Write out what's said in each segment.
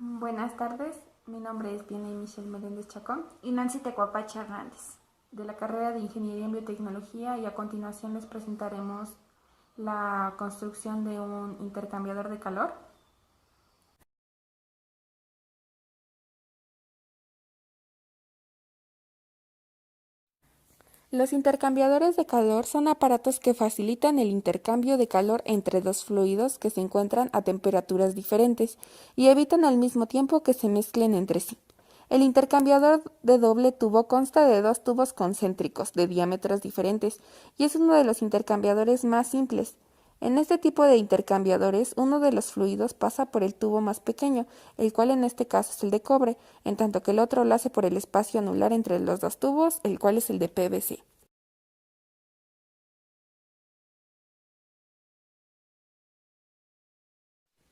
Buenas tardes, mi nombre es Diana Michelle Meléndez Chacón y Nancy Tecuapache Hernández, de la carrera de Ingeniería en Biotecnología, y a continuación les presentaremos la construcción de un intercambiador de calor. Los intercambiadores de calor son aparatos que facilitan el intercambio de calor entre dos fluidos que se encuentran a temperaturas diferentes y evitan al mismo tiempo que se mezclen entre sí. El intercambiador de doble tubo consta de dos tubos concéntricos de diámetros diferentes y es uno de los intercambiadores más simples. En este tipo de intercambiadores, uno de los fluidos pasa por el tubo más pequeño, el cual en este caso es el de cobre, en tanto que el otro lo hace por el espacio anular entre los dos tubos, el cual es el de PVC.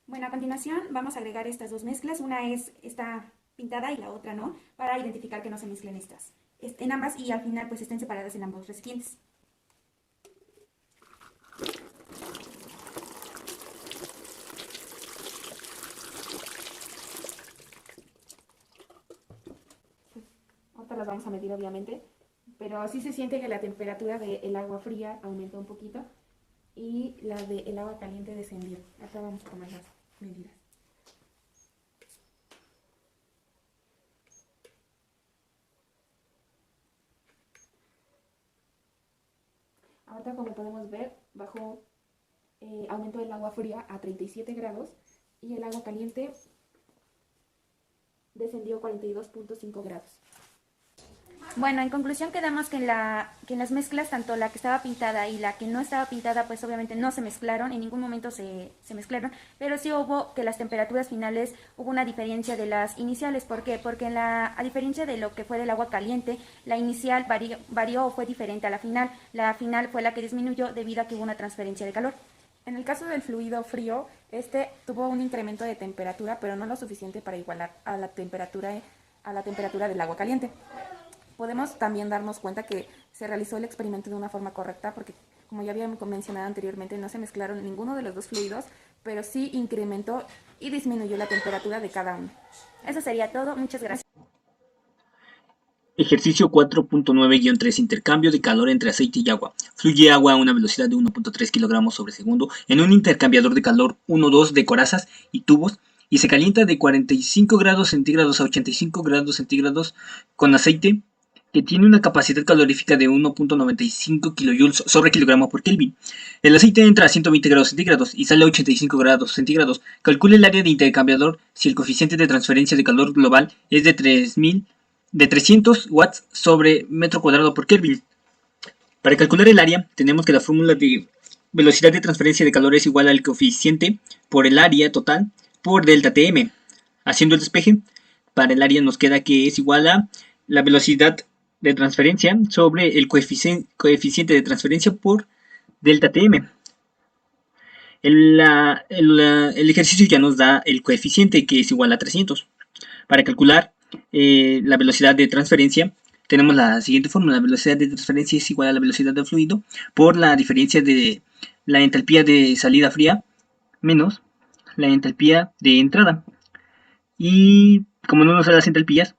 Bueno, a continuación vamos a agregar estas dos mezclas. Una está pintada y la otra no, para identificar que no se mezclen estas en ambas y al final pues estén separadas en ambos recipientes. Ahorita las vamos a medir obviamente, pero sí se siente que la temperatura del agua fría aumentó un poquito y la del agua caliente descendió. Ahora vamos a tomar las medidas. Ahorita como podemos ver, aumentó el agua fría a 37 grados y el agua caliente descendió 42.5 grados. Bueno, en conclusión quedamos que en las mezclas, tanto la que estaba pintada y la que no estaba pintada, pues obviamente no se mezclaron, en ningún momento se mezclaron, pero sí hubo que las temperaturas finales, hubo una diferencia de las iniciales. ¿Por qué? Porque a diferencia de lo que fue del agua caliente, la inicial varió o fue diferente a la final. La final fue la que disminuyó debido a que hubo una transferencia de calor. En el caso del fluido frío, este tuvo un incremento de temperatura, pero no lo suficiente para igualar a la temperatura del agua caliente. Podemos también darnos cuenta que se realizó el experimento de una forma correcta porque, como ya había mencionado anteriormente, no se mezclaron ninguno de los dos fluidos, pero sí incrementó y disminuyó la temperatura de cada uno. Eso sería todo. Muchas gracias. Ejercicio 4.9-3 Intercambio de calor entre aceite y agua. Fluye agua a una velocidad de 1.3 kilogramos sobre segundo en un intercambiador de calor 1,2 de corazas y tubos y se calienta de 45 grados centígrados a 85 grados centígrados con aceite que tiene una capacidad calorífica de 1.95 kilojoules sobre kilogramo por Kelvin. El aceite entra a 120 grados centígrados y sale a 85 grados centígrados. Calcule el área de intercambiador si el coeficiente de transferencia de calor global es de 300 watts sobre metro cuadrado por Kelvin. Para calcular el área, tenemos que la fórmula de velocidad de transferencia de calor es igual al coeficiente por el área total por delta Tm. Haciendo el despeje, para el área nos queda que es igual a la velocidad de transferencia sobre el coeficiente de transferencia por delta Tm. El ejercicio ya nos da el coeficiente, que es igual a 300. Para calcular la velocidad de transferencia, tenemos la siguiente fórmula. La velocidad de transferencia es igual a la velocidad del fluido por la diferencia de la entalpía de salida fría menos la entalpía de entrada. Y como no nos da las entalpías,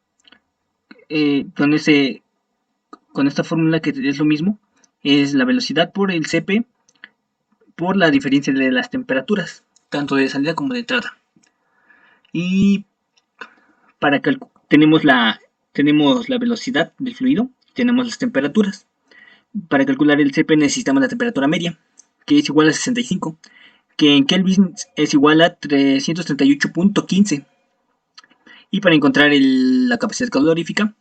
con esta fórmula, que es lo mismo, es la velocidad por el Cp por la diferencia de las temperaturas, tanto de salida como de entrada. Y para tenemos la velocidad del fluido, tenemos las temperaturas. Para calcular el Cp necesitamos la temperatura media, que es igual a 65, que en Kelvin es igual a 338.15. Y para encontrar la capacidad calorífica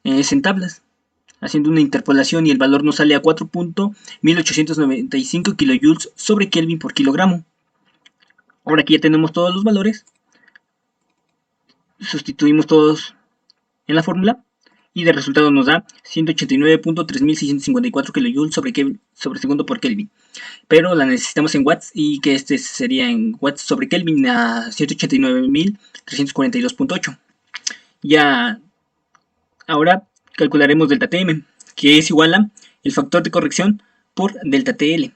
es en tablas, haciendo una interpolación, y el valor nos sale a 4.1895 kilojoules sobre Kelvin por kilogramo. Ahora que ya tenemos todos los valores, sustituimos todos en la fórmula y de resultado nos da 189.3654 kilojoules sobre segundo por Kelvin, pero la necesitamos en watts, y que este sería en watts sobre Kelvin a 189.342.8. Ya ahora calcularemos delta Tm, que es igual a el factor de corrección por delta TL.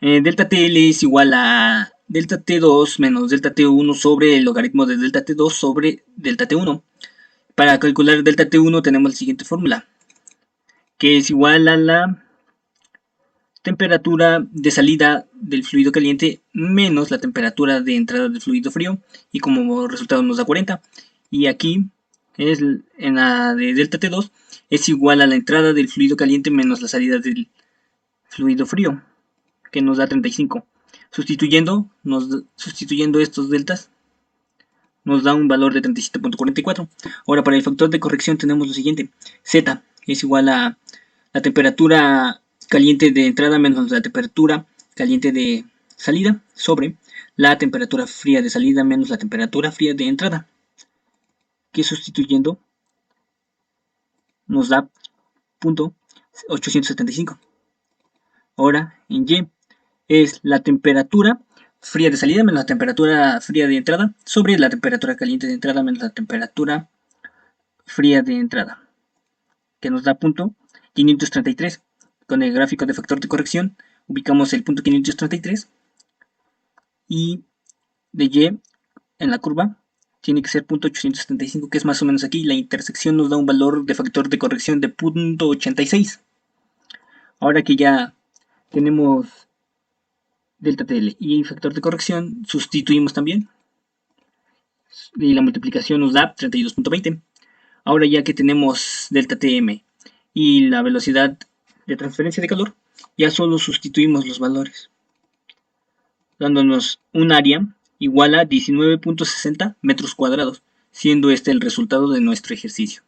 Delta TL es igual a delta T2 menos delta T1 sobre el logaritmo de delta T2 sobre delta T1. Para calcular delta T1 tenemos la siguiente fórmula, que es igual a la temperatura de salida del fluido caliente menos la temperatura de entrada del fluido frío, y como resultado nos da 40. Y aquí es en la de delta T2 es igual a la entrada del fluido caliente menos la salida del fluido frío, que nos da 35. Sustituyendo estos deltas nos da un valor de 37.44. Ahora, para el factor de corrección tenemos lo siguiente: Z es igual a la temperatura caliente de entrada menos la temperatura caliente de salida sobre la temperatura fría de salida menos la temperatura fría de entrada, que sustituyendo nos da .875. Ahora, en Y es la temperatura fría de salida menos la temperatura fría de entrada sobre la temperatura caliente de entrada menos la temperatura fría de entrada, que nos da .533. Con el gráfico de factor de corrección ubicamos el .533 y de Y en la curva tiene que ser .875, que es más o menos aquí. La intersección nos da un valor de factor de corrección de .86. Ahora que ya tenemos delta TL y factor de corrección, sustituimos también y la multiplicación nos da 32.20. Ahora, ya que tenemos delta TM y la velocidad de transferencia de calor, ya solo sustituimos los valores, dándonos un área igual a 19.60 metros cuadrados, siendo este el resultado de nuestro ejercicio.